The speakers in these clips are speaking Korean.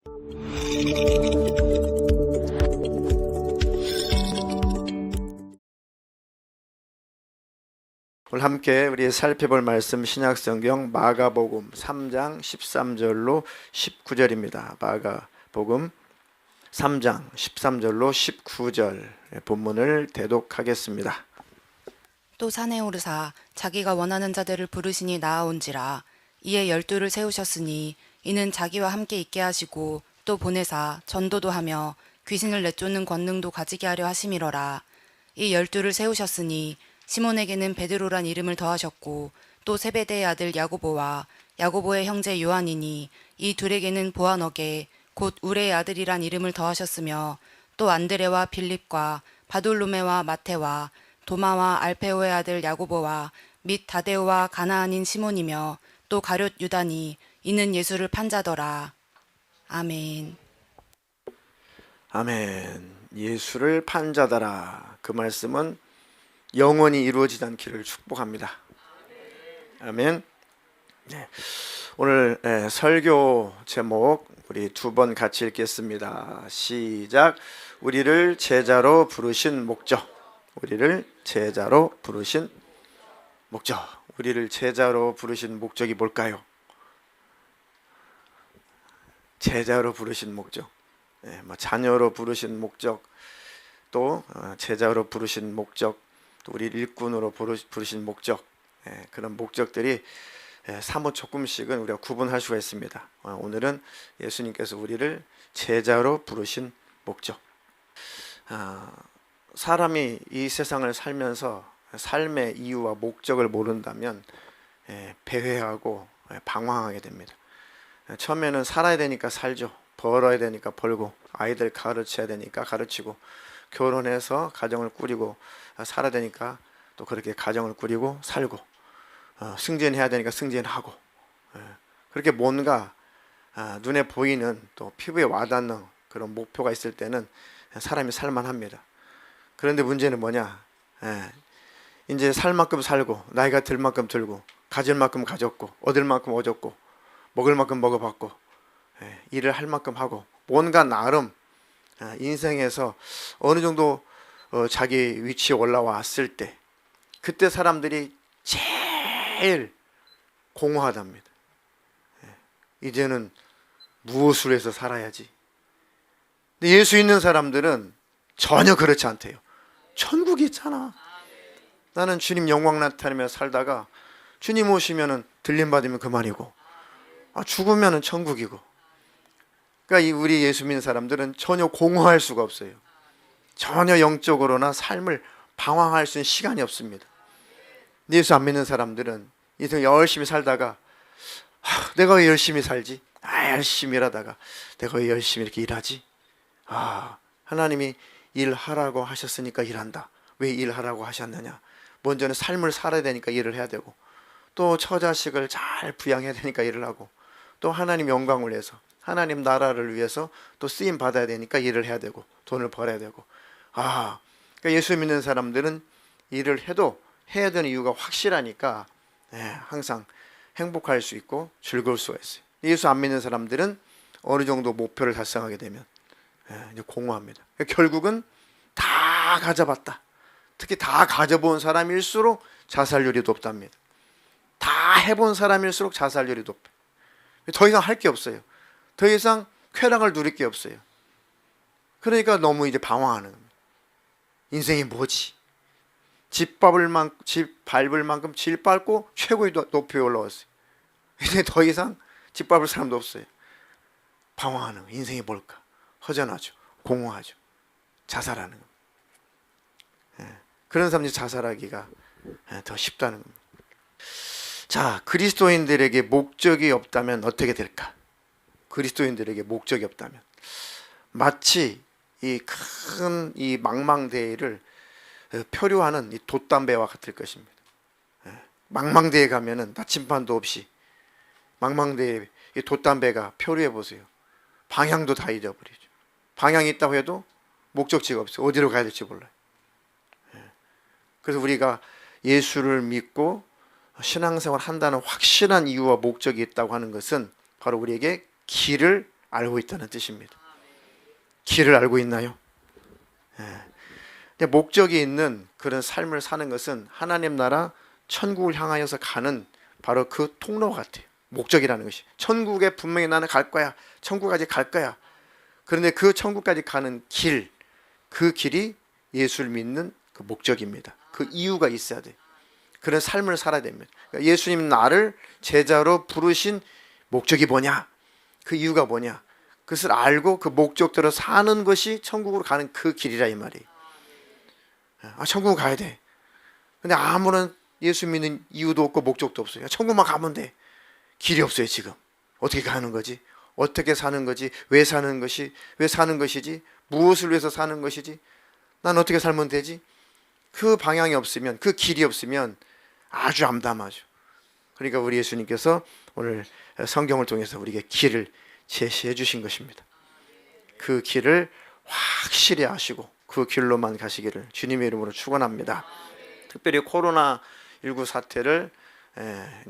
오늘 함께 우리 살펴볼 말씀 신약성경 마가복음 3장 13절로 19절입니다. 마가복음 3장 13절로 19절 본문을 대독하겠습니다. 또 산에 오르사 자기가 원하는 자들을 부르시니 나아온지라. 이에 12를 세우셨으니 이는 자기와 함께 있게 하시고 또 보내사 전도도 하며 귀신을 내쫓는 권능도 가지게 하려 하심이러라. 이 12를 세우셨으니 시몬에게는 베드로란 이름을 더하셨고 또 세베대의 아들 야고보와 야고보의 형제 요한이니 이 둘에게는 보아너게 곧 우레의 아들이란 이름을 더하셨으며 또 안드레와 빌립과 바돌로메와 마테와 도마와 알페오의 아들 야고보와 및 다데오와 가나안인 시몬이며 또 가룟 유다니 이는 예수를 판 자더라. 아멘. 아멘. 예수를 판 자더라. 그 말씀은 영원히 이루어지지 않기를 축복합니다. 아멘. 네. 오늘 설교 제목 우리 두 번 같이 읽겠습니다. 시작. 우리를 제자로 부르신 목적. 우리를 제자로 부르신 목적. 우리를 제자로 부르신 목적이 뭘까요? 제자로 부르신 목적. 자녀로 부르신 목적. 또 제자로 부르신 목적. 또 우리 일꾼으로 부르신 목적, 그런 목적들이 사뭇 조금씩은 우리가 구분할 수가 있습니다. 오늘은 예수님께서 우리를 제자로 부르신 목적. 사람이 이 세상을 살면서 삶의 이유와 목적을 모른다면 배회하고 방황하게 됩니다. 처음에는 살아야 되니까 살죠. 벌어야 되니까 벌고, 아이들 가르쳐야 되니까 가르치고, 결혼해서 가정을 꾸리고 살아야 되니까 또 그렇게 가정을 꾸리고 살고, 승진해야 되니까 승진하고, 그렇게 뭔가 눈에 보이는 또 피부에 와닿는 그런 목표가 있을 때는 사람이 살만합니다. 그런데 문제는 뭐냐? 이제 살 만큼 살고, 나이가 들 만큼 들고, 가질 만큼 가졌고, 얻을 만큼 얻었고, 먹을 만큼 먹어봤고, 일을 할 만큼 하고, 뭔가 나름 인생에서 어느 정도 자기 위치에 올라왔을 때, 그때 사람들이 제일 공허하답니다. 이제는 무엇을 해서 살아야지. 근데 예수 있는 사람들은 전혀 그렇지 않대요. 천국이 있잖아. 나는 주님 영광 나타내며 살다가 주님 오시면은 들림 받으면 그만이고, 죽으면은 천국이고. 그러니까 우리 예수 믿는 사람들은 전혀 공허할 수가 없어요. 전혀 영적으로나 삶을 방황할 수 있는 시간이 없습니다. 예수 안 믿는 사람들은 인생 열심히 살다가 내가 왜 열심히 살지? 열심히 일하다가 내가 왜 열심히 이렇게 일하지? 하나님이 일하라고 하셨으니까 일한다. 왜 일하라고 하셨느냐? 먼저는 삶을 살아야 되니까 일을 해야 되고, 또 처자식을 잘 부양해야 되니까 일을 하고, 또 하나님 영광을 위해서, 하나님 나라를 위해서 또 쓰임 받아야 되니까 일을 해야 되고, 돈을 벌어야 되고. 그러니까 예수 믿는 사람들은 일을 해도 해야 되는 이유가 확실하니까 항상 행복할 수 있고 즐거울 수가 있어요. 예수 안 믿는 사람들은 어느 정도 목표를 달성하게 되면 이제 공허합니다. 결국은 다 가져봤다. 특히 다 가져본 사람일수록 자살률이 높답니다. 다 해본 사람일수록 자살률이 높아요. 더 이상 할 게 없어요. 더 이상 쾌락을 누릴 게 없어요. 그러니까 너무 이제 방황하는 겁니다. 인생이 뭐지? 집 밟을 만큼 질 밟고 최고의 높이에 올라왔어요. 이제 더 이상 집 밟을 사람도 없어요. 방황하는 거예요. 인생이 뭘까? 허전하죠. 공허하죠. 자살하는 겁니다. 그런 사람들이 자살하기가 더 쉽다는 겁니다. 자, 그리스도인들에게 목적이 없다면 어떻게 될까? 그리스도인들에게 목적이 없다면 마치 이 큰 이 망망대해를 표류하는 이 돛담배와 같을 것입니다. 망망대해 가면은 나침반도 없이 망망대해 이 돛담배가 표류해 보세요. 방향도 다 잊어버리죠. 방향이 있다고 해도 목적지가 없어요. 어디로 가야 될지 몰라요. 그래서 우리가 예수를 믿고 신앙생활 한다는 확실한 이유와 목적이 있다고 하는 것은 바로 우리에게 길을 알고 있다는 뜻입니다. 길을 알고 있나요? 근데 목적이 있는 그런 삶을 사는 것은 하나님 나라 천국을 향하여서 가는 바로 그 통로와 같아요. 목적이라는 것이. 천국에 분명히 나는 갈 거야. 천국까지 갈 거야. 그런데 그 천국까지 가는 길, 그 길이 예수를 믿는 그 목적입니다. 그 이유가 있어야 돼. 그런 삶을 살아야 됩니다. 그러니까 예수님 나를 제자로 부르신 목적이 뭐냐? 그 이유가 뭐냐? 그것을 알고 그 목적대로 사는 것이 천국으로 가는 그 길이라 이 말이에요. 천국 가야 돼. 근데 아무런 예수 믿는 이유도 없고 목적도 없어요. 천국만 가면 돼. 길이 없어요 지금. 어떻게 가는 거지? 어떻게 사는 거지? 왜 사는 것이? 왜 사는 것이지? 무엇을 위해서 사는 것이지? 난 어떻게 살면 되지? 그 방향이 없으면, 그 길이 없으면 아주 암담하죠. 그러니까 우리 예수님께서 오늘 성경을 통해서 우리에게 길을 제시해 주신 것입니다. 그 길을 확실히 아시고 그 길로만 가시기를 주님의 이름으로 축원합니다. 특별히 코로나19 사태를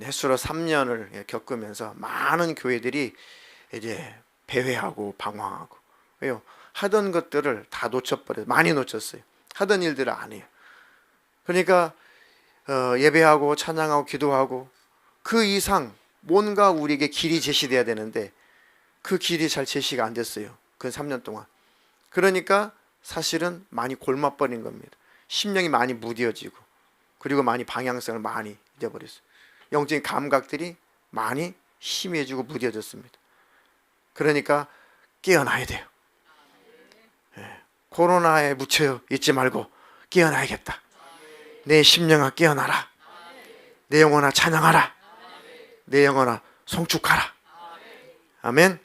횟수로 3년을 겪으면서 많은 교회들이 이제 배회하고 방황하고, 왜요? 하던 것들을 다 놓쳐버려요. 많이 놓쳤어요. 하던 일들을 안 해요. 그러니까 예배하고 찬양하고 기도하고 그 이상 뭔가 우리에게 길이 제시돼야 되는데 그 길이 잘 제시가 안 됐어요. 그 3년 동안. 그러니까 사실은 많이 골마버린 겁니다. 심령이 많이 무뎌지고, 그리고 많이 방향성을 많이 잊어버렸어요. 영적인 감각들이 많이 희미해지고 무뎌졌습니다. 그러니까 깨어나야 돼요. 코로나에 묻혀 있지 말고 깨어나야겠다. 내 심령아 깨어나라. 내 영혼아 찬양하라. 내 영혼아 송축하라. 아멘.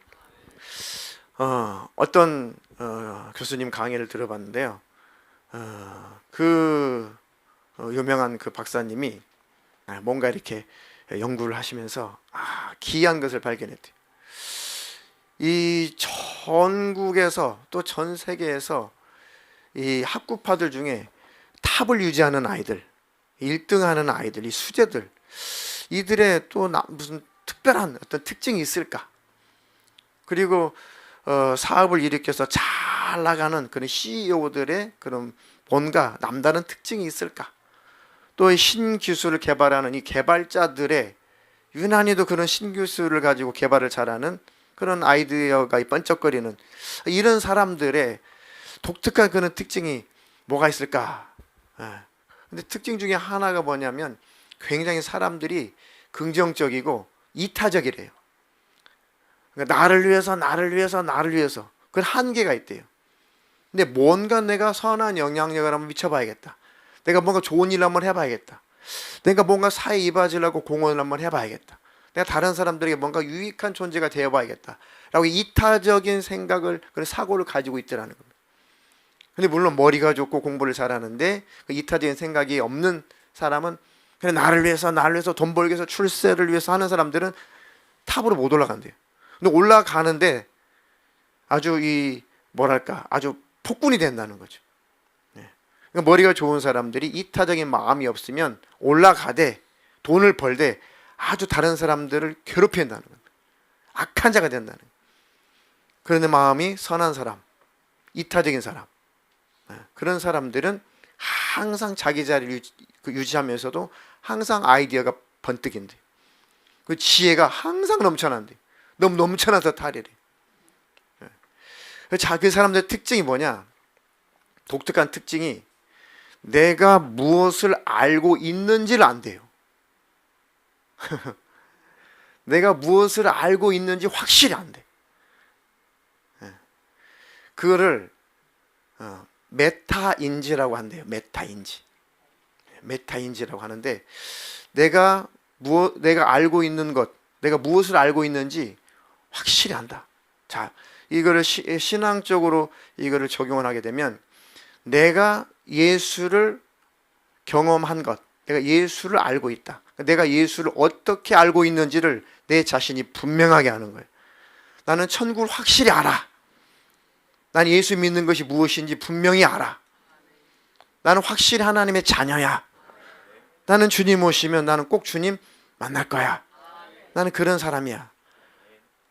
어떤 교수님 강의를 들어봤는데요. 그 유명한 그 박사님이 뭔가 이렇게 연구를 하시면서 기이한 것을 발견했대요. 이 전국에서 또 전 세계에서 이 학구파들 중에 탑을 유지하는 아이들, 1등하는 아이들, 이 수재들, 이들의 또 무슨 특별한 어떤 특징이 있을까? 그리고 사업을 일으켜서 잘 나가는 그런 CEO들의 그런 뭔가 남다른 특징이 있을까? 또 신기술을 개발하는 이 개발자들의 유난히도 그런 신기술을 가지고 개발을 잘하는 그런 아이디어가 번쩍거리는 이런 사람들의 독특한 그런 특징이 뭐가 있을까? 근데 특징 중에 하나가 뭐냐면 굉장히 사람들이 긍정적이고 이타적이래요. 그러니까 나를 위해서 그런 한계가 있대요. 근데 뭔가 내가 선한 영향력을 한번 미쳐봐야겠다. 내가 뭔가 좋은 일을 한번 해봐야겠다. 내가 뭔가 사회 이바지라고 공헌을 한번 해봐야겠다. 내가 다른 사람들에게 뭔가 유익한 존재가 되어봐야겠다 라고 이타적인 생각을, 그런 사고를 가지고 있더라는 겁니다. 근데 물론 머리가 좋고 공부를 잘하는데 그 이타적인 생각이 없는 사람은 그냥 나를 위해서 돈 벌기 위해서 출세를 위해서 하는 사람들은 탑으로 못 올라간대요. 근데 올라가는데 아주 아주 폭군이 된다는 거죠. 그러니까 머리가 좋은 사람들이 이타적인 마음이 없으면 올라가되 돈을 벌되 아주 다른 사람들을 괴롭힌다는 겁니다. 악한 자가 된다는 거예요. 그런데 마음이 선한 사람, 이타적인 사람, 그런 사람들은 항상 자기 자리를 유지하면서도 항상 아이디어가 번뜩인데, 그 지혜가 항상 넘쳐난대. 너무 넘쳐나서 탈이래. 자, 그 사람들의 특징이 뭐냐? 독특한 특징이 내가 무엇을 알고 있는지를 안대요. 내가 무엇을 알고 있는지 확실히 안 돼. 그거를 메타인지라고 한대요. 메타인지라고 하는데 내가 알고 있는 것, 내가 무엇을 알고 있는지 확실히 안다. 자, 이거를 신앙적으로 이거를 적용을 하게 되면 내가 예수를 경험한 것, 내가 예수를 알고 있다. 내가 예수를 어떻게 알고 있는지를 내 자신이 분명하게 하는 거예요. 나는 천국을 확실히 알아. 난 예수 믿는 것이 무엇인지 분명히 알아. 나는 확실히 하나님의 자녀야. 나는 주님 오시면 나는 꼭 주님 만날 거야. 나는 그런 사람이야.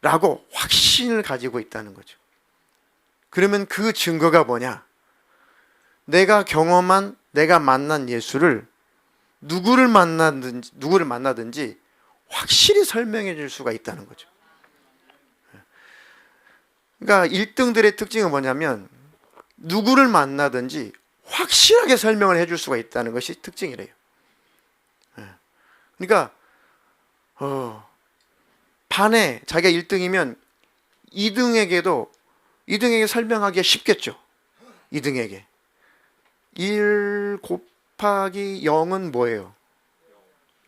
라고 확신을 가지고 있다는 거죠. 그러면 그 증거가 뭐냐? 내가 경험한, 내가 만난 예수를 누구를 만나든지 확실히 설명해 줄 수가 있다는 거죠. 그러니까 1등들의 특징은 뭐냐면 누구를 만나든지 확실하게 설명을 해 줄 수가 있다는 것이 특징이래요. 그러니까 반에 자기가 1등이면 2등에게 설명하기가 쉽겠죠. 2등에게 1 곱하기 0은 뭐예요?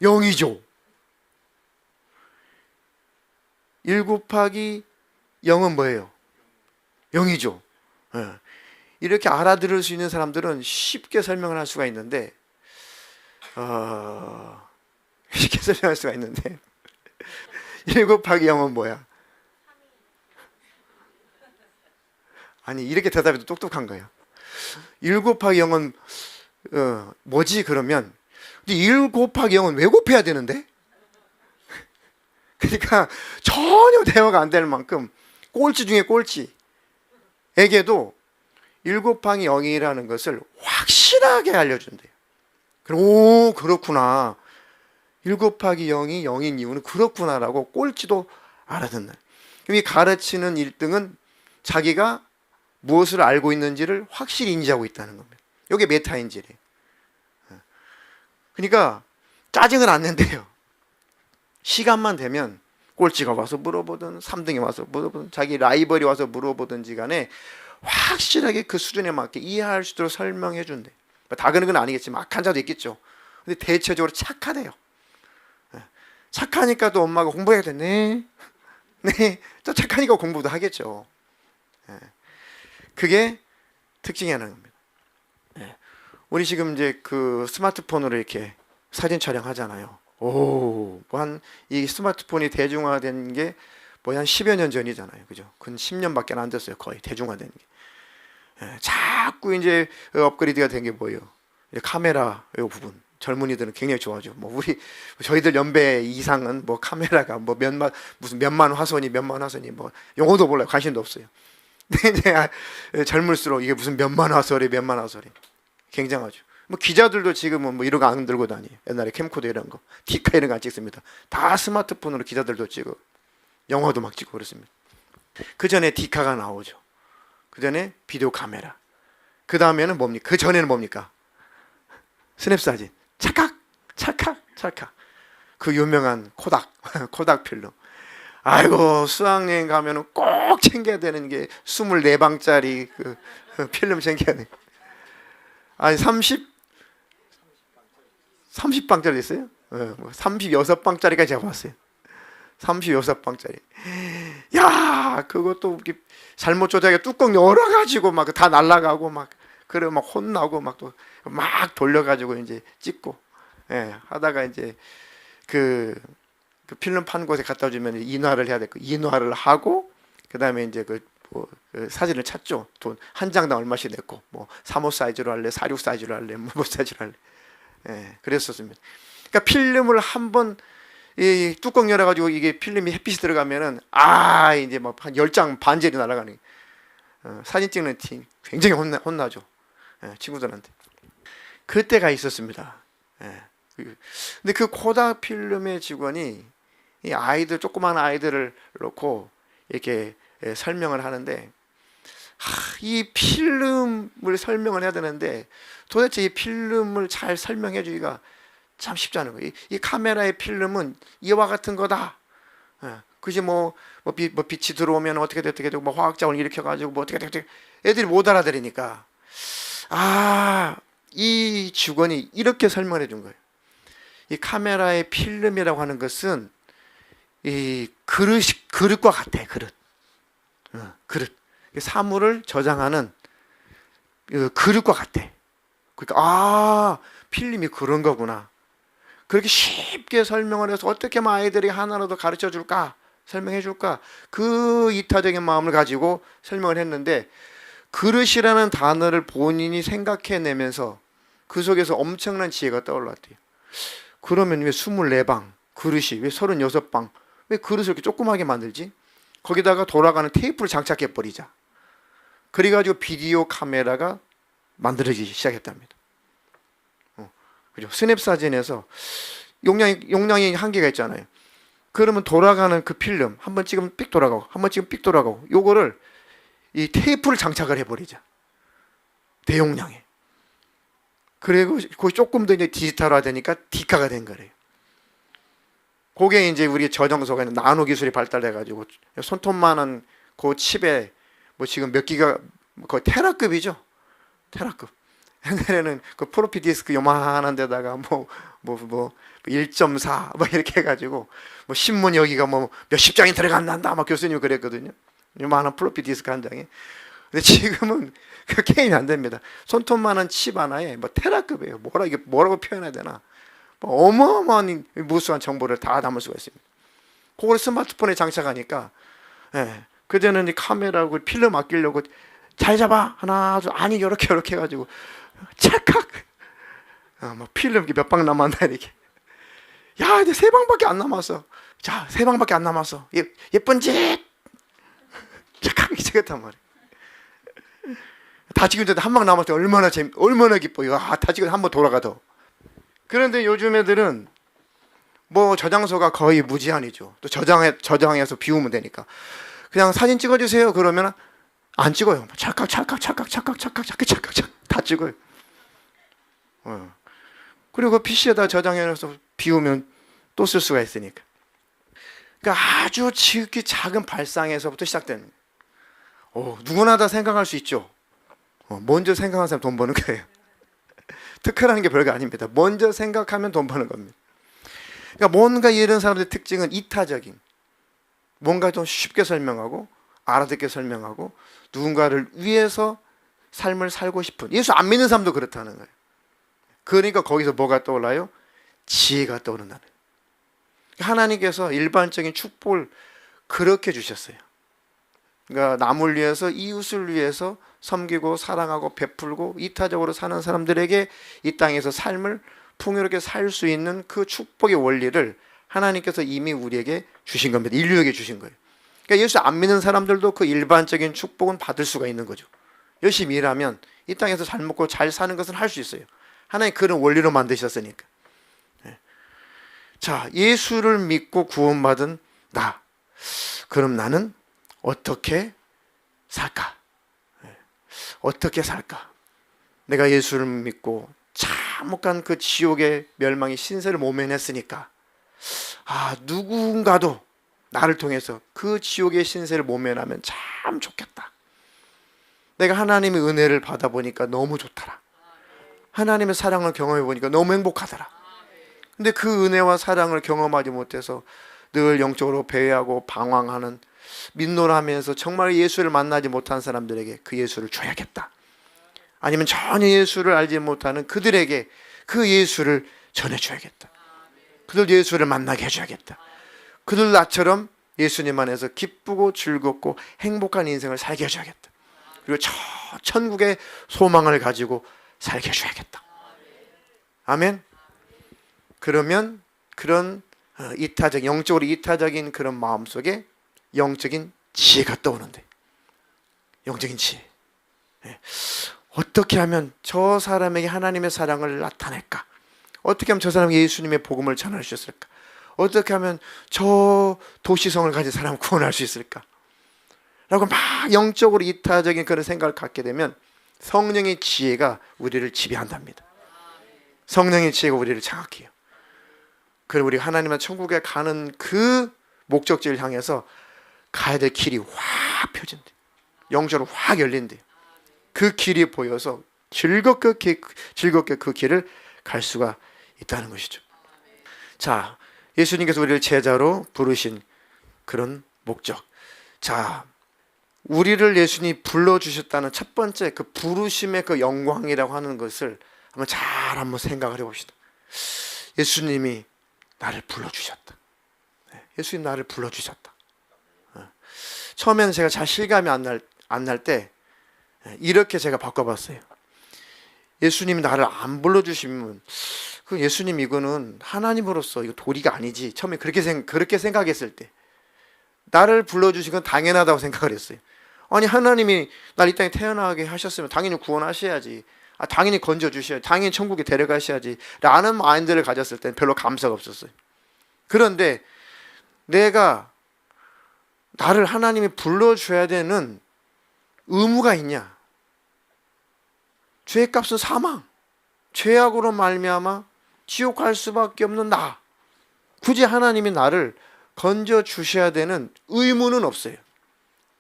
0이죠. 1 곱하기 0은 뭐예요? 0이죠. 이렇게 알아들을 수 있는 사람들은 쉽게 설명을 할 수가 있는데 쉽게 설명할 수가 있는데 1 곱하기 0은 뭐야? 아니 이렇게 대답해도 똑똑한 거예요. 1 곱하기 0은 뭐지 그러면? 근데 1 곱하기 0은 왜 곱해야 되는데? 그러니까 전혀 대화가 안 될 만큼 꼴찌 중에 꼴찌에게도 1 곱하기 0이라는 것을 확실하게 알려준대요. 그럼 오 그렇구나. 1 곱하기 0이 0인 이유는 그렇구나라고 꼴찌도 알아듣는. 그럼 이 가르치는 1등은 자기가 무엇을 알고 있는지를 확실히 인지하고 있다는 겁니다. 이게 메타인지래요. 그러니까 짜증을 안 낸대요. 시간만 되면 꼴찌가 와서 물어보든 3등이 와서 물어보든 자기 라이벌이 와서 물어보든지 간에 확실하게 그 수준에 맞게 이해할 수 있도록 설명해 준대. 다 그런 건 아니겠지만 악한 자도 있겠죠. 근데 대체적으로 착하대요. 착하니까 또 엄마가 공부해야 되네. 네, 또 착하니까 공부도 하겠죠. 그게 특징이라는 겁니다. 우리 지금 이제 그 스마트폰으로 이렇게 사진 촬영하잖아요. 오, 이 스마트폰이 대중화된 게 한 10여 년 전이잖아요. 그죠? 근 10년밖에 안 됐어요. 거의 대중화된 게. 자꾸 이제 업그레이드가 된 게 뭐예요? 카메라 이 부분. 젊은이들은 굉장히 좋아하죠. 저희들 연배 이상은 카메라가 무슨 몇만 화소니 영어도 몰라요. 관심도 없어요. 근데 이제 젊을수록 이게 무슨 몇만 화소리 굉장하죠. 기자들도 지금은 이런 거 안 들고 다니요. 옛날에 캠코더 이런 거, 디카 이런 거 안 찍습니다. 다 스마트폰으로 기자들도 찍고 영화도 막 찍고 그렇습니다. 그 전에 디카가 나오죠. 그 전에 비디오 카메라. 그 다음에는 뭡니까? 그 전에는 뭡니까? 스냅사진. 찰칵. 그 유명한 코닥 필름. 아이고 수학여행 가면은 꼭 챙겨야 되는 게 24방짜리 그 필름 챙겨야 돼. 아니 30방짜리 있어요? 36방짜리까지 제가 봤어요. 36방짜리. 야, 그것도 잘못 조작해 뚜껑 열어가지고 다 날아가고 그래 혼나고 또 돌려가지고 이제 찍고, 하다가 이제 그 필름 판 곳에 갖다 주면 인화를 해야 되고 인화를 하고 그 다음에 이제 그 사진을 찾죠. 돈 한 장당 얼마씩 냈고 35 사이즈로 할래, 46 사이즈로 할래, 뭐 사이즈로 할래. 그랬었습니다. 그러니까 필름을 한번 이 뚜껑 열어가지고 이게 필름이 햇빛이 들어가면은 이제 한 10장 반절이 날아가는 사진 찍는 팀 굉장히 혼나죠. 친구들한테. 그때가 있었습니다. 근데 그 코닥 필름의 직원이 이 조그마한 아이들을 놓고 이렇게 설명을 하는데 이 필름을 설명을 해야 되는데 도대체 이 필름을 잘 설명해 주기가 참 쉽지 않은 거예요. 이 카메라의 필름은 이와 같은 거다. 그지 빛이 들어오면 어떻게 되고 화학자원을 일으켜가지고 어떻게 애들이 못 알아들으니까 이 직원이 이렇게 설명해 준 거예요. 이 카메라의 필름이라고 하는 것은 이 그릇과 같아. 그릇. 사물을 저장하는 그릇과 같아. 그러니까 필름이 그런 거구나. 그렇게 쉽게 설명을 해서 어떻게 하면 아이들이 하나라도 가르쳐 줄까? 설명해 줄까? 그 이타적인 마음을 가지고 설명을 했는데 그릇이라는 단어를 본인이 생각해내면서 그 속에서 엄청난 지혜가 떠올랐대요. 그러면 왜 24방 그릇이 왜 36방 왜 그릇을 이렇게 조그맣게 만들지? 거기다가 돌아가는 테이프를 장착해 버리자. 그래가지고 비디오 카메라가 만들어지기 시작했답니다. 그죠? 스냅 사진에서 용량이 한계가 있잖아요. 그러면 돌아가는 그 필름 한번 찍으면 삑 돌아가고 한번 찍으면 삑 돌아가고, 요거를 이 테이프를 장착을 해버리자. 대용량에. 그리고 그 조금 더 이제 디지털화 되니까 디카가 된 거래요. 그게 이제 우리 저장소가 있는 나노 기술이 발달해가지고 손톱만한 그 칩에 뭐 지금 몇 기가, 거의 테라급이죠. 테라급. 옛날에는 그 프로피 디스크 요만한 데다가 뭐 1.4 뭐 이렇게 해가지고 뭐 신문 여기가 뭐 몇십 장이 들어간단다 막 교수님이 그랬거든요. 요만한 프로피 디스크 한 장에. 근데 지금은 그 게임이 안 됩니다. 손톱만한 칩 하나에 뭐 테라급이에요. 이게 뭐라고 표현해야 되나? 뭐 어마어마한 무수한 정보를 다 담을 수가 있습니다. 그걸 스마트폰에 장착하니까, 예, 그전에는 이 카메라하고 필름 아끼려고 잘 잡아 하나 둘 아니 이렇게 해가지고 찰칵, 뭐 필름 몇 방 남았나 이렇게. 야 이제 3방밖에 안 남았어. 자 3방밖에 안 남았어. 예쁜 짓. 찰칵 찍었단 말이야. 다 찍은데도 한 방 남았을 때 얼마나 기뻐요. 다 찍어서 한번 돌아가 더. 그런데 요즘 애들은 뭐 저장소가 거의 무제한이죠. 또 저장해서 비우면 되니까 그냥 사진 찍어주세요 그러면 안 찍어요. 찰칵 다 찍어요. 그리고 PC에다 저장해서 비우면 또 쓸 수가 있으니까. 그러니까 아주 지극히 작은 발상에서부터 시작되는 거예요. 누구나 다 생각할 수 있죠. 먼저 생각하는 사람 돈 버는 거예요. 특허라는 게 별거 아닙니다. 먼저 생각하면 돈 버는 겁니다. 그러니까 뭔가 이런 사람들의 특징은 이타적인, 뭔가 좀 쉽게 설명하고 알아듣게 설명하고 누군가를 위해서 삶을 살고 싶은, 예수 안 믿는 사람도 그렇다는 거예요. 그러니까 거기서 뭐가 떠올라요? 지혜가 떠오른다는 거예요. 하나님께서 일반적인 축복을 그렇게 주셨어요. 그러니까 남을 위해서, 이웃을 위해서 섬기고 사랑하고 베풀고 이타적으로 사는 사람들에게 이 땅에서 삶을 풍요롭게 살 수 있는 그 축복의 원리를 하나님께서 이미 우리에게 주신 겁니다. 인류에게 주신 거예요. 그러니까 예수 안 믿는 사람들도 그 일반적인 축복은 받을 수가 있는 거죠. 열심히 일하면 이 땅에서 잘 먹고 잘 사는 것은 할 수 있어요. 하나님 그런 원리로 만드셨으니까. 자, 예수를 믿고 구원받은 나. 그럼 나는 어떻게 살까? 어떻게 살까? 내가 예수를 믿고 참혹한 그 지옥의 멸망의 신세를 모면했으니까, 누군가도 나를 통해서 그 지옥의 신세를 모면하면 참 좋겠다. 내가 하나님의 은혜를 받아보니까 너무 좋더라. 하나님의 사랑을 경험해 보니까 너무 행복하더라. 근데 그 은혜와 사랑을 경험하지 못해서 늘 영적으로 배회하고 방황하는, 민노하면서 정말 예수를 만나지 못한 사람들에게 그 예수를 줘야겠다. 아니면 전혀 예수를 알지 못하는 그들에게 그 예수를 전해줘야겠다. 그들 예수를 만나게 해줘야겠다. 그들 나처럼 예수님 안에서 기쁘고 즐겁고 행복한 인생을 살게 해줘야겠다. 그리고 천국의 소망을 가지고 살게 해줘야겠다. 아멘. 그러면 그런 영적으로 이타적인 그런 마음속에 영적인 지혜가 떠오는데, 영적인 지혜. 어떻게 하면 저 사람에게 하나님의 사랑을 나타낼까? 어떻게 하면 저 사람에게 예수님의 복음을 전할 수 있을까? 어떻게 하면 저 도시성을 가진 사람을 구원할 수 있을까? 라고 막 영적으로 이타적인 그런 생각을 갖게 되면 성령의 지혜가 우리를 지배한답니다. 성령의 지혜가 우리를 장악해요. 그리고 우리가 하나님의 천국에 가는 그 목적지를 향해서 가야 될 길이 확 펴진대요. 영적으로 확 열린대요. 그 길이 보여서 즐겁게 그 길을 갈 수가 있다는 것이죠. 자, 예수님께서 우리를 제자로 부르신 그런 목적. 자, 우리를 예수님이 불러주셨다는 첫 번째 그 부르심의 그 영광이라고 하는 것을 한번 생각을 해봅시다. 예수님이 나를 불러주셨다. 예수님 나를 불러주셨다. 처음에는 제가 잘 실감이 안 날 때 이렇게 제가 바꿔봤어요. 예수님이 나를 안 불러주시면 그 예수님 이거는 하나님으로서 이거 도리가 아니지. 처음에 그렇게 생각했을 때 나를 불러주신 건 당연하다고 생각을 했어요. 아니 하나님이 날 이 땅에 태어나게 하셨으면 당연히 구원하셔야지. 당연히 건져주셔야지. 당연히 천국에 데려가셔야지 라는 마인드를 가졌을 때는 별로 감사가 없었어요. 그런데 내가 나를 하나님이 불러줘야 되는 의무가 있냐? 죄값은 사망, 죄악으로 말미암아 지옥 갈 수밖에 없는 나. 굳이 하나님이 나를 건져 주셔야 되는 의무는 없어요.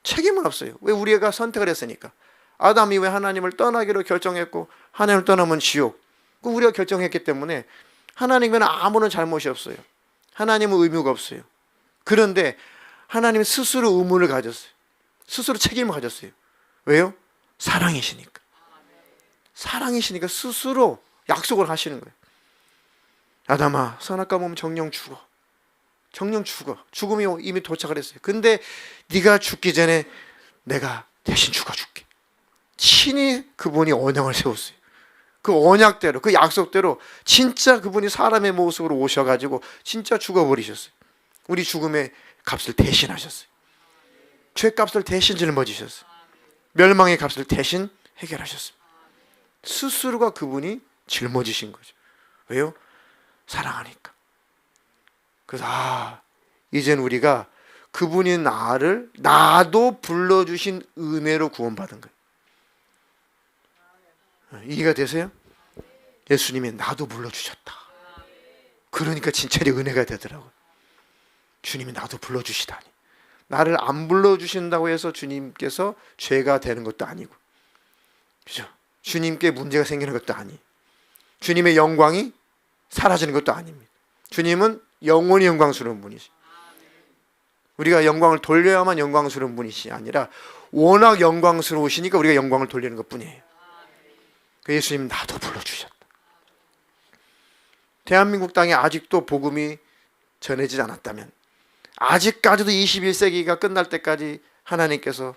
책임은 없어요. 왜? 우리가 선택을 했으니까. 아담이 왜 하나님을 떠나기로 결정했고 하나님을 떠나면 지옥. 우리가 결정했기 때문에 하나님에는 아무런 잘못이 없어요. 하나님은 의무가 없어요. 그런데 하나님은 스스로 의무를 가졌어요. 스스로 책임을 가졌어요. 왜요? 사랑이시니까. 사랑이시니까 스스로 약속을 하시는 거예요. 아담아, 선악과 먹으면 정령 죽어. 정령 죽어. 죽음이 이미 도착을 했어요. 근데 네가 죽기 전에 내가 대신 죽어줄게. 친히 그분이 언약을 세웠어요. 그 언약대로, 그 약속대로 진짜 그분이 사람의 모습으로 오셔가지고 진짜 죽어버리셨어요. 우리 죽음의 값을 대신하셨어요. 죄값을 대신 짊어지셨어요. 멸망의 값을 대신 해결하셨습니다. 스스로가 그분이 짊어지신 거죠. 왜요? 사랑하니까. 그래서 이젠 우리가 그분이 나도 불러주신 은혜로 구원받은 거예요. 이해가 되세요? 예수님이 나도 불러주셨다. 그러니까 진짜로 은혜가 되더라고요. 주님이 나도 불러주시다니. 나를 안 불러주신다고 해서 주님께서 죄가 되는 것도 아니고, 그죠? 주님께 문제가 생기는 것도 아니. 주님의 영광이 사라지는 것도 아닙니다. 주님은 영원히 영광스러운 분이시. 우리가 영광을 돌려야만 영광스러운 분이시 아니라 워낙 영광스러우시니까 우리가 영광을 돌리는 것뿐이에요. 그 예수님 나도 불러주셨다. 대한민국 땅에 아직도 복음이 전해지지 않았다면, 아직까지도 21세기가 끝날 때까지 하나님께서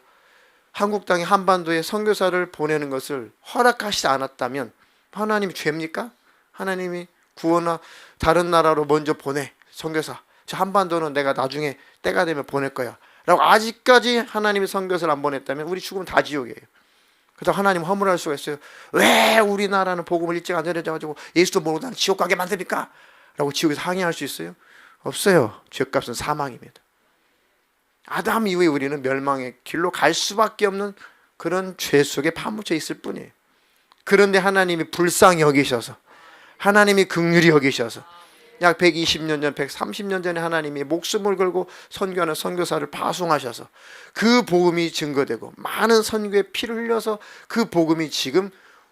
한국 땅의 한반도에 선교사를 보내는 것을 허락하시지 않았다면 하나님이 죄입니까? 하나님이 구원하 다른 나라로 먼저 보내 선교사, 저 한반도는 내가 나중에 때가 되면 보낼 거야 라고 아직까지 하나님이 선교사를 안 보냈다면 우리 죽으면 다 지옥이에요. 그래서 하나님 허물할 수가 있어요. 왜 우리나라는 복음을 일찍 안 전해져가지고 예수도 모르고 나는 지옥 가게 만듭니까? 라고 지옥에서 항의할 수 있어요? 없어요. 죄값은 사망입니다. 아담 이후에 우리는 멸망의 길로 갈 수밖에 없는 그런 죄 속에 파묻혀 있을 뿐이에요. 그런데 하나님이 불쌍히 여기셔서, 하나님이 긍휼히 여기셔서 약 120년 전, 130년 전에 하나님이 목숨을 걸고 선교하는 선교사를 파송하셔서 그 복음이 증거되고 많은 선교에 피를 흘려서 그 복음이 지금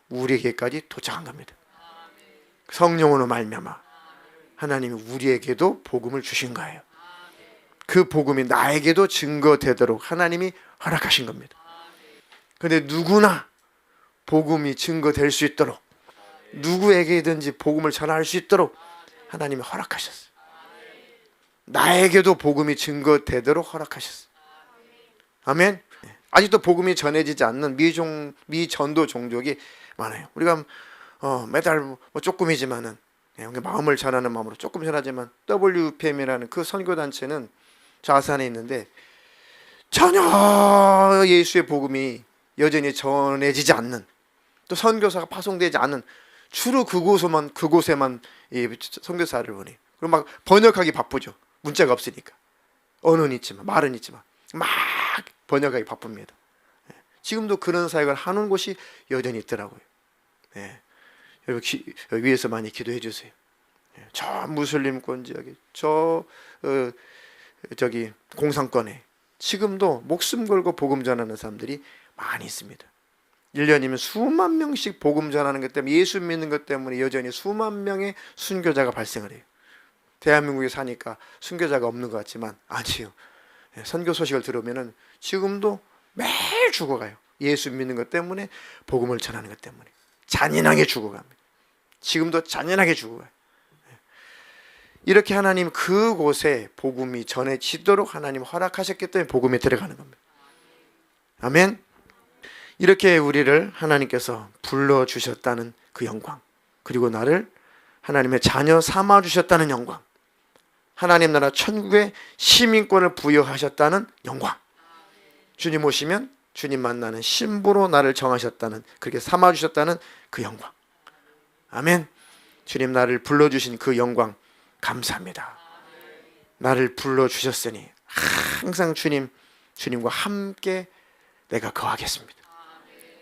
우리에게까지 도착한 겁니다. 성령으로 말미암아 하나님이 우리에게도 복음을 주신 거예요. 그 복음이 나에게도 증거되도록 하나님이 허락하신 겁니다. 그런데 누구나 복음이 증거될 수 있도록, 누구에게든지 복음을 전할 수 있도록 하나님이 허락하셨어요. 나에게도 복음이 증거되도록 허락하셨어요. 아멘. 아직도 복음이 전해지지 않는 미전도 종족이 많아요. 우리가 매달 조금이지만은 마음을 전하는 마음으로 조금 전하지만 WPM이라는 그 선교단체는 저 아산에 있는데 전혀 예수의 복음이 여전히 전해지지 않는, 또 선교사가 파송되지 않은, 주로 그곳에만 이 선교사를 보내. 그리고 막 번역하기 바쁘죠. 문자가 없으니까. 언어는 있지만 말은 있지만 막 번역하기 바쁩니다. 지금도 그런 사역을 하는 곳이 여전히 있더라고요. 여러분 위에서 많이 기도해 주세요. 저 무슬림권 지역에, 저기 공산권에 지금도 목숨 걸고 복음 전하는 사람들이 많이 있습니다. 1년이면 수만 명씩 복음 전하는 것 때문에, 예수 믿는 것 때문에 여전히 수만 명의 순교자가 발생을 해요. 대한민국에 사니까 순교자가 없는 것 같지만 아니에요. 선교 소식을 들으면은 지금도 매일 죽어가요. 예수 믿는 것 때문에, 복음을 전하는 것 때문에 잔인하게 죽어갑니다. 지금도 잔인하게 죽어가요. 이렇게 하나님 그곳에 복음이 전해지도록 하나님 허락하셨기 때문에 복음에 들어가는 겁니다. 아멘. 이렇게 우리를 하나님께서 불러주셨다는 그 영광, 그리고 나를 하나님의 자녀 삼아주셨다는 영광, 하나님 나라 천국의 시민권을 부여하셨다는 영광. 주님 오시면 주님 만나는 신부로 나를 정하셨다는, 그렇게 삼아주셨다는 그 영광. 아멘. 주님 나를 불러주신 그 영광 감사합니다. 나를 불러주셨으니 항상 주님과 함께 내가 거하겠습니다.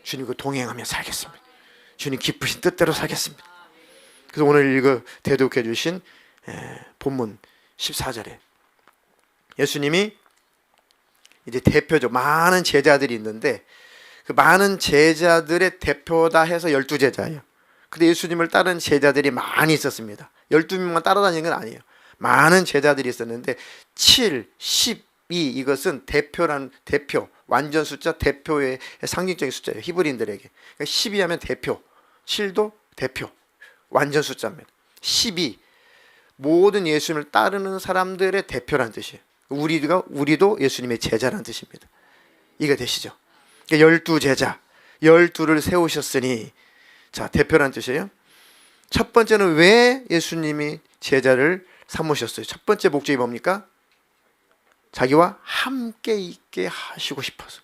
주님과 동행하며 살겠습니다. 주님 기쁘신 뜻대로 살겠습니다. 그래서 오늘 대독해 주신 본문 14절에 예수님이 이제 대표죠. 많은 제자들이 있는데 그 많은 제자들의 대표다 해서 12제자예요. 근데 예수님을 따르는 제자들이 많이 있었습니다. 12명만 따라다니는 건 아니에요. 많은 제자들이 있었는데 7, 12 이것은 대표, 완전 숫자, 대표의 상징적인 숫자예요. 히브리인들에게. 그러니까 12 하면 대표, 7도 대표, 완전 숫자입니다. 12 모든 예수님을 따르는 사람들의 대표란 뜻이에요. 우리도 예수님의 제자란 뜻입니다. 이해가 되시죠? 그러니까 12제자, 12를 세우셨으니, 자, 대표란 뜻이에요. 첫 번째는 왜 예수님이 제자를 삼으셨어요? 첫 번째 목적이 뭡니까? 자기와 함께 있게 하시고 싶어서.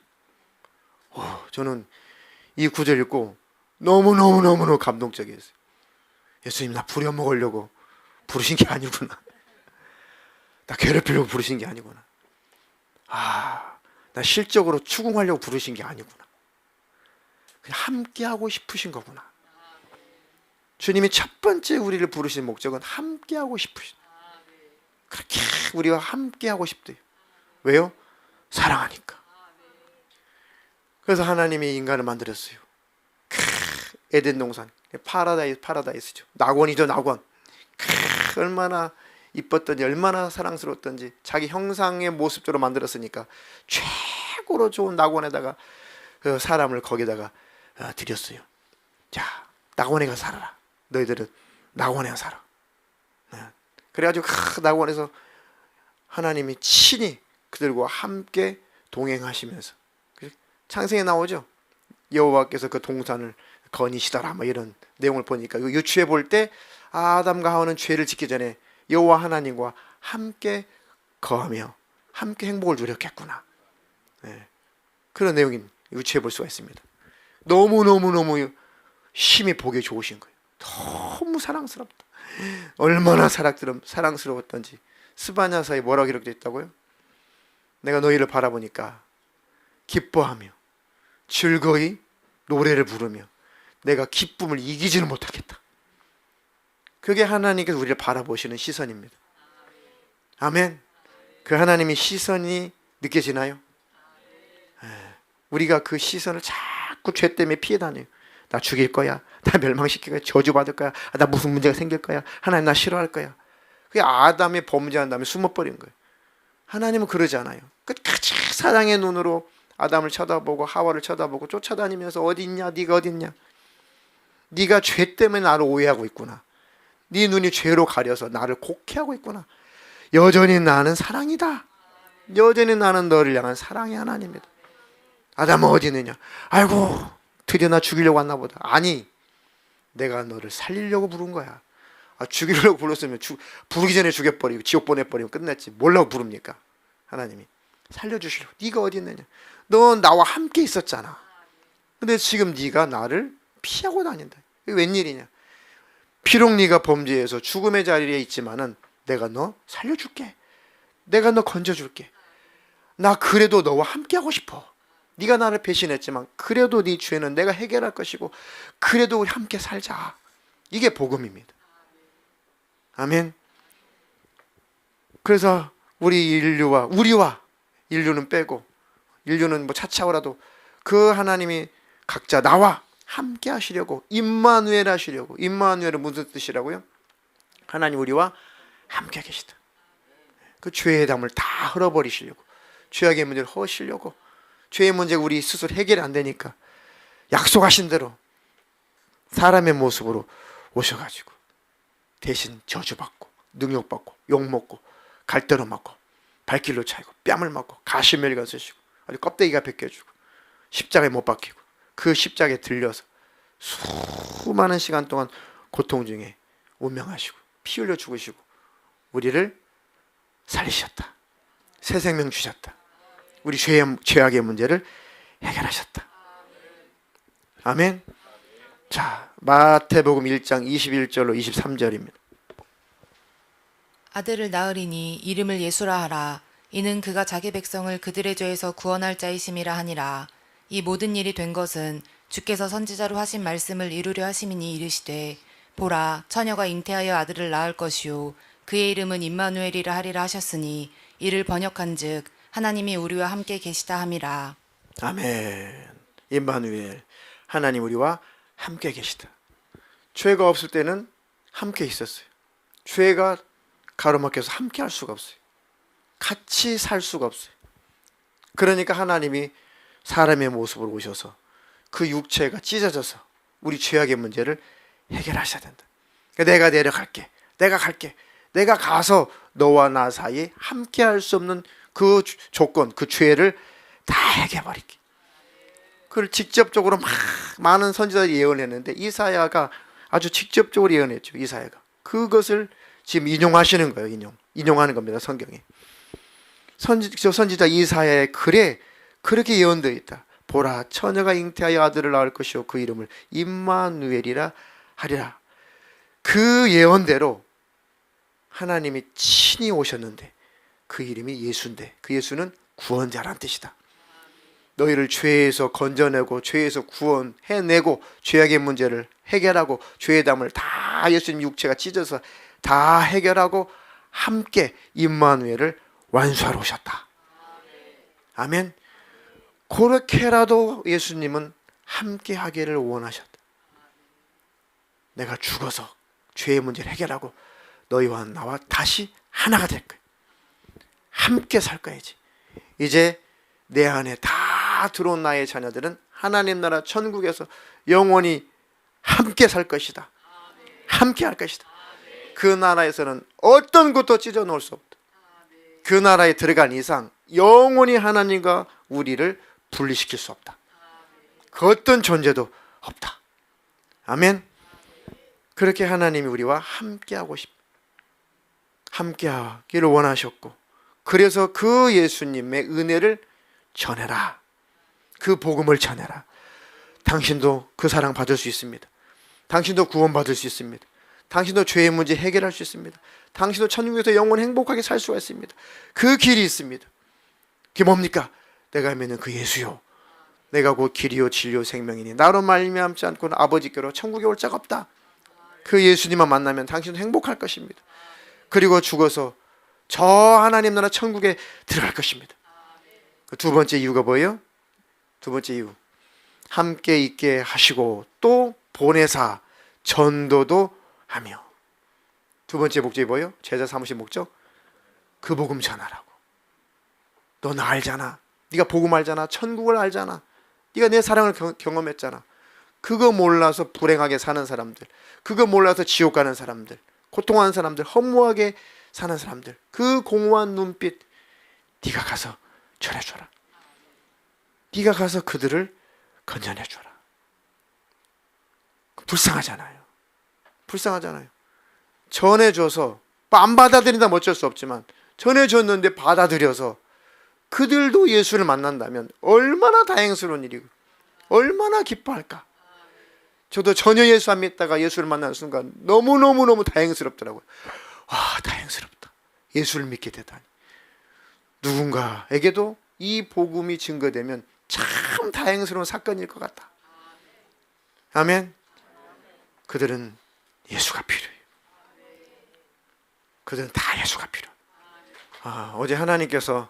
저는 이 구절 읽고 너무너무 감동적이었어요. 예수님 나 부려먹으려고 부르신 게 아니구나. 나 괴롭히려고 부르신 게 아니구나. 나 실적으로 추궁하려고 부르신 게 아니구나. 그냥 함께하고 싶으신 거구나. 주님이 첫 번째 우리를 부르신 목적은 함께하고 싶으신. 그렇게 우리와 함께하고 싶대요. 왜요? 사랑하니까. 그래서 하나님이 인간을 만들었어요. 에덴 동산, 파라다이스죠. 낙원이죠, 낙원. 얼마나 이뻤던지, 얼마나 사랑스러웠던지, 자기 형상의 모습대로 만들었으니까 최고로 좋은 낙원에다가 그 사람을 거기다가 들였어요. 자, 낙원에 가 살아라. 너희들은 낙원에 가 살아. 그래가지고 낙원에서 하나님이 친히 그들과 함께 동행하시면서, 창세기에 나오죠. 여호와께서 그 동산을 거니시더라, 뭐 이런 내용을 보니까 유추해 볼 때 아담과 하와는 죄를 짓기 전에 여호와 하나님과 함께 거하며 함께 행복을 누렸겠구나. 그런 내용인 유추해 볼 수가 있습니다. 너무 힘이 보기 좋으신 거예요. 너무 사랑스럽다. 얼마나 사랑스러웠던지. 스바냐서에 뭐라고 기록되어 있다고요? 내가 너희를 바라보니까 기뻐하며 즐거이 노래를 부르며 내가 기쁨을 이기지는 못하겠다. 그게 하나님께서 우리를 바라보시는 시선입니다. 아멘. 그 하나님의 시선이 느껴지나요? 우리가 그 시선을 자꾸 죄 때문에 피해 다녀요. 나 죽일 거야. 나 멸망시킬 거야. 저주받을 거야. 나 무슨 문제가 생길 거야. 하나님 나 싫어할 거야. 그게 아담이 범죄한 다음에 숨어버린 거예요. 하나님은 그러지 않아요. 끝까지 사랑의 눈으로 아담을 쳐다보고 하와를 쳐다보고 쫓아다니면서 어디 있냐? 네가 어디 있냐? 네가 죄 때문에 나를 오해하고 있구나. 네 눈이 죄로 가려서 나를 곡해하고 있구나. 여전히 나는 사랑이다. 여전히 나는 너를 향한 사랑의 하나님이다. 아담은 어디 있느냐? 아이고 드디어 나 죽이려고 왔나 보다. 아니, 내가 너를 살리려고 부른 거야. 죽이려고 불렀으면 부르기 전에 죽여버리고 지옥 보내버리면 끝냈지. 뭘라고 부릅니까? 하나님이 살려주시려고. 네가 어디 있느냐? 넌 나와 함께 있었잖아. 근데 지금 네가 나를 피하고 다닌다. 이게 웬일이냐? 비록 네가 범죄해서 죽음의 자리에 있지만은 내가 너 살려줄게. 내가 너 건져줄게. 나 그래도 너와 함께하고 싶어. 네가 나를 배신했지만 그래도 네 죄는 내가 해결할 것이고 그래도 우리 함께 살자. 이게 복음입니다. 아멘. 그래서 우리와 인류는 빼고, 인류는 뭐 차차오라도 그 하나님이 각자 나와 함께 하시려고, 임마누엘 하시려고. 임마누엘은 무슨 뜻이라고요? 하나님 우리와 함께 계시다. 그 죄의 담을 다 흘어버리시려고, 죄악의 문제를 허시려고. 죄의 문제가 우리 스스로 해결이 안 되니까 약속하신 대로 사람의 모습으로 오셔가지고 대신 저주받고 능욕받고 욕먹고 갈대로 맞고 발길로 차이고 뺨을 맞고 가시멜가 쓰시고 아주 껍데기가 벗겨지고 십자가에 못 박히고 그 십자가에 들려서 수많은 시간 동안 고통 중에 운명하시고 피 흘려 죽으시고 우리를 살리셨다. 새 생명 주셨다. 우리 죄악의 문제를 해결하셨다. 아멘. 자, 마태복음 1장 21절로 23절입니다. 아들을 낳으리니 이름을 예수라 하라. 이는 그가 자기 백성을 그들의 죄에서 구원할 자이심이라 하니라. 이 모든 일이 된 것은 주께서 선지자로 하신 말씀을 이루려 하심이니 이르시되 보라 처녀가 잉태하여 아들을 낳을 것이요 그의 이름은 임마누엘이라 하리라 하셨으니 이를 번역한즉 하나님이 우리와 함께 계시다 함이라. 아멘. 임마누엘, 하나님 우리와 함께 계시다. 죄가 없을 때는 함께 있었어요. 죄가 가로막혀서 함께 할 수가 없어요. 같이 살 수가 없어요. 그러니까 하나님이 사람의 모습으로 오셔서 그 육체가 찢어져서 우리 죄악의 문제를 해결하셔야 된다. 그러니까 내가 내려갈게. 내가 갈게. 내가 가서 너와 나 사이에 함께 할 수 없는 그 조건, 그 죄를 다 해결해버릴게. 그걸 직접적으로 많은 선지자들이 예언했는데 이사야가 아주 직접적으로 예언했죠. 이사야가. 그것을 지금 인용하시는 거예요. 인용하는 겁니다. 성경에. 선지자 이사야의 글에 그렇게 예언되어 있다. 보라 처녀가 잉태하여 아들을 낳을 것이요 그 이름을 임마누엘이라 하리라. 그 예언대로 하나님이 친히 오셨는데 그 이름이 예수인데 그 예수는 구원자란 뜻이다. 너희를 죄에서 건져내고 죄에서 구원해내고 죄악의 문제를 해결하고 죄의 담을 다 예수님 육체가 찢어서 다 해결하고 함께 임마누엘을 완수하러 오셨다. 아멘. 그렇게라도 예수님은 함께 하기를 원하셨다. 내가 죽어서 죄의 문제를 해결하고 너희와 나와 다시 하나가 될 거야. 함께 살 거야지. 이제 내 안에 다 들어온 나의 자녀들은 하나님 나라 천국에서 영원히 함께 살 것이다. 함께 할 것이다. 그 나라에서는 어떤 것도 찢어 놓을 수 없다. 그 나라에 들어간 이상 영원히 하나님과 우리를 분리시킬 수 없다. 그 어떤 존재도 없다. 아멘. 그렇게 하나님이 우리와 함께하고 함께하기를 원하셨고 그래서 그 예수님의 은혜를 전해라. 그 복음을 전해라. 당신도 그 사랑 받을 수 있습니다. 당신도 구원받을 수 있습니다. 당신도 죄의 문제 해결할 수 있습니다. 당신도 천국에서 영원 행복하게 살 수가 있습니다. 그 길이 있습니다. 그게 뭡니까? 내가 믿는 그 예수요. 내가 곧 길이요 진리요 생명이니 나로 말미암지 않고는 아버지께로 천국에 올 자가 없다. 그 예수님만 만나면 당신은 행복할 것입니다. 그리고 죽어서 저 하나님 나라 천국에 들어갈 것입니다. 그 두 번째 이유가 뭐예요? 두 번째 이유. 함께 있게 하시고 또 보내사 전도도 하며. 두 번째 목적이 뭐예요? 제자 삼으신 목적? 그 복음 전하라고. 너 나 알잖아. 네가 복음 알잖아. 천국을 알잖아. 네가 내 사랑을 경험했잖아. 그거 몰라서 불행하게 사는 사람들, 그거 몰라서 지옥 가는 사람들, 고통하는 사람들, 허무하게 사는 사람들, 그 공허한 눈빛 네가 가서 전해줘라. 네가 가서 그들을 건져내줘라. 불쌍하잖아요. 불쌍하잖아요. 전해줘서 안 받아들인다면 어쩔 수 없지만 전해줬는데 받아들여서 그들도 예수를 만난다면 얼마나 다행스러운 일이고 얼마나 기뻐할까. 저도 전혀 예수 안 믿다가 예수를 만나는 순간 너무너무너무 다행스럽더라고요. 와, 다행스럽다. 예수를 믿게 되다니. 누군가에게도 이 복음이 증거되면 참 다행스러운 사건일 것 같다. 아멘. 그들은 예수가 필요해요. 그들은 다 예수가 필요해요. 어제 하나님께서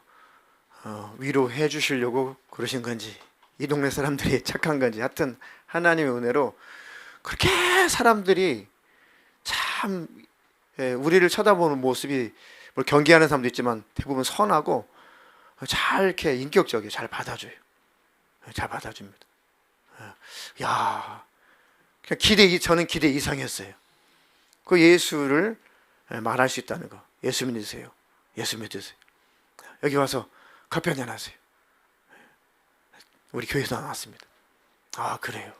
위로해 주시려고 그러신 건지 이 동네 사람들이 착한 건지 하여튼 하나님의 은혜로 그렇게 사람들이 참 우리를 쳐다보는 모습이 경계하는 사람도 있지만 대부분 선하고 잘 이렇게 인격적이에요. 잘 받아줘요. 잘 받아줍니다. 야, 저는 기대 이상이었어요. 그 예수를 말할 수 있다는 거. 예수 믿으세요. 예수 믿으세요. 여기 와서 커피 한잔 하세요. 우리 교회에서 나왔습니다. 아, 그래요.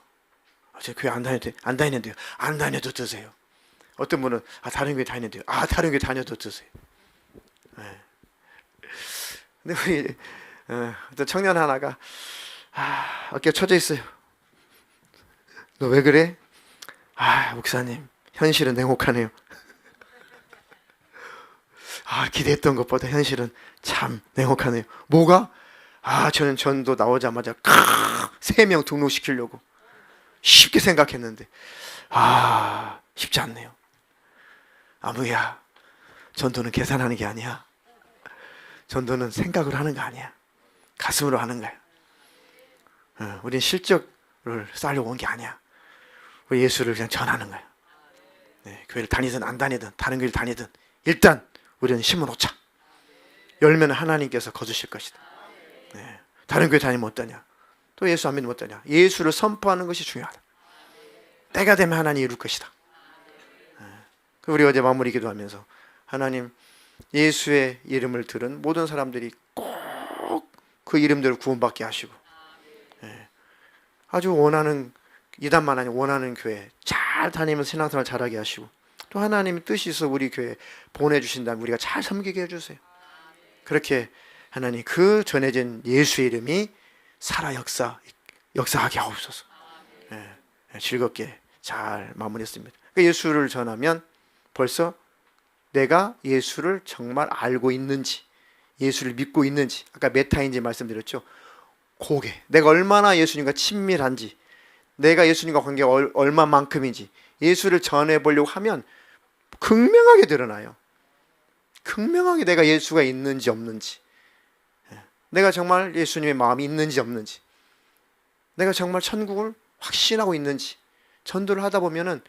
제 교회 안 다니는데요. 안 다녀도 드세요. 어떤 분은 다른 교회 다니는데요. 다른 교회 다녀도 드세요. 근데 우리 어떤 청년 하나가 어깨 쳐져 있어요. 너 왜 그래? 목사님, 현실은 냉혹하네요. 기대했던 것보다 현실은 참 냉혹하네요. 뭐가? 저는 전도 나오자마자 3명 등록시키려고 쉽게 생각했는데 쉽지 않네요. 아무야, 전도는 계산하는 게 아니야. 전도는 생각으로 하는 거 아니야. 가슴으로 하는 거야. 우린 실적을 쌓으려고 온 게 아니야. 우리 예수를 그냥 전하는 거야. 교회를 다니든 안 다니든 다른 교회를 다니든 일단 우리는 심어놓자. 열매는 하나님께서 거두실 것이다. 다른 교회 다니면 어떠냐? 또 예수 안 믿으면 어떠냐? 예수를 선포하는 것이 중요하다. 때가 되면 하나님 이룰 것이다. 우리 어제 마무리 기도하면서 하나님, 예수의 이름을 들은 모든 사람들이 꼭 그 이름대로 구원받게 하시고 아주 원하는, 이단만 아니라 원하는 교회 잘 다니면서 신앙생활 잘하게 하시고, 또 하나님의 뜻이 있어 우리 교회에 보내주신다면 우리가 잘 섬기게 해주세요. 그렇게 하나님, 그 전해진 예수의 이름이 살아 역사하게 하옵소서. 즐겁게 잘 마무리했습니다. 예수를 전하면 벌써 내가 예수를 정말 알고 있는지, 예수를 믿고 있는지, 아까 메타인지 말씀드렸죠. 고개, 내가 얼마나 예수님과 친밀한지, 내가 예수님과 관계가 얼마만큼인지 예수를 전해보려고 하면 극명하게 드러나요. 극명하게 내가 예수가 있는지 없는지, 내가 정말 예수님의 마음이 있는지 없는지, 내가 정말 천국을 확신하고 있는지 전도를 하다 보면은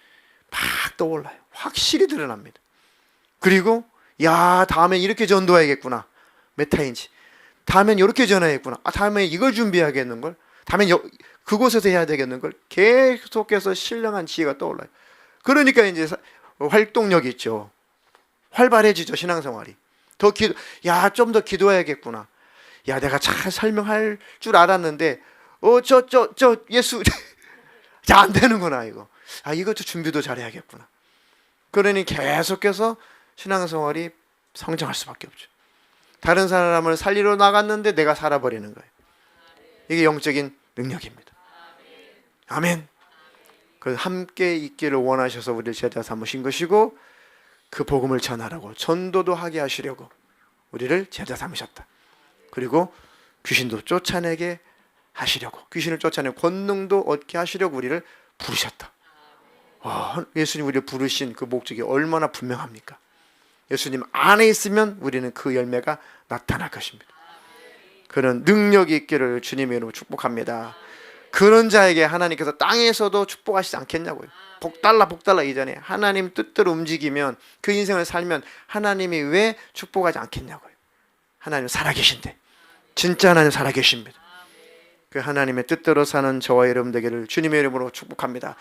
막 떠올라요. 확실히 드러납니다. 그리고 다음에 이렇게 전도해야겠구나. 메타인지. 다음엔 이렇게 전해야겠구나. 다음에 이걸 준비해야겠는걸. 다음엔 그곳에서 해야 되겠는걸. 계속해서 신령한 지혜가 떠올라요. 그러니까 이제 활동력이 있죠. 활발해지죠, 신앙생활이. 좀 더 기도해야겠구나. 내가 잘 설명할 줄 알았는데 예수 안 되는구나. 이것도 준비도 잘해야겠구나. 그러니 계속해서 신앙생활이 성장할 수밖에 없죠. 다른 사람을 살리러 나갔는데 내가 살아버리는 거예요. 이게 영적인 능력입니다. 아멘. 그래서 함께 있기를 원하셔서 우리를 제자 삼으신 것이고, 그 복음을 전하라고, 전도도 하게 하시려고 우리를 제자 삼으셨다. 그리고 귀신도 쫓아내게 하시려고, 귀신을 쫓아내는 권능도 얻게 하시려고 우리를 부르셨다. 예수님 우리를 부르신 그 목적이 얼마나 분명합니까? 예수님 안에 있으면 우리는 그 열매가 나타날 것입니다. 그런 능력이 있기를 주님의 이름으로 축복합니다. 그런 자에게 하나님께서 땅에서도 축복하시지 않겠냐고요. 복달라 이전에 하나님 뜻대로 움직이면, 그 인생을 살면 하나님이 왜 축복하지 않겠냐고요. 하나님 살아계신데, 진짜 하나님 살아계십니다. 그 하나님의 뜻대로 사는 저와 여러분 되기를 주님의 이름으로 축복합니다.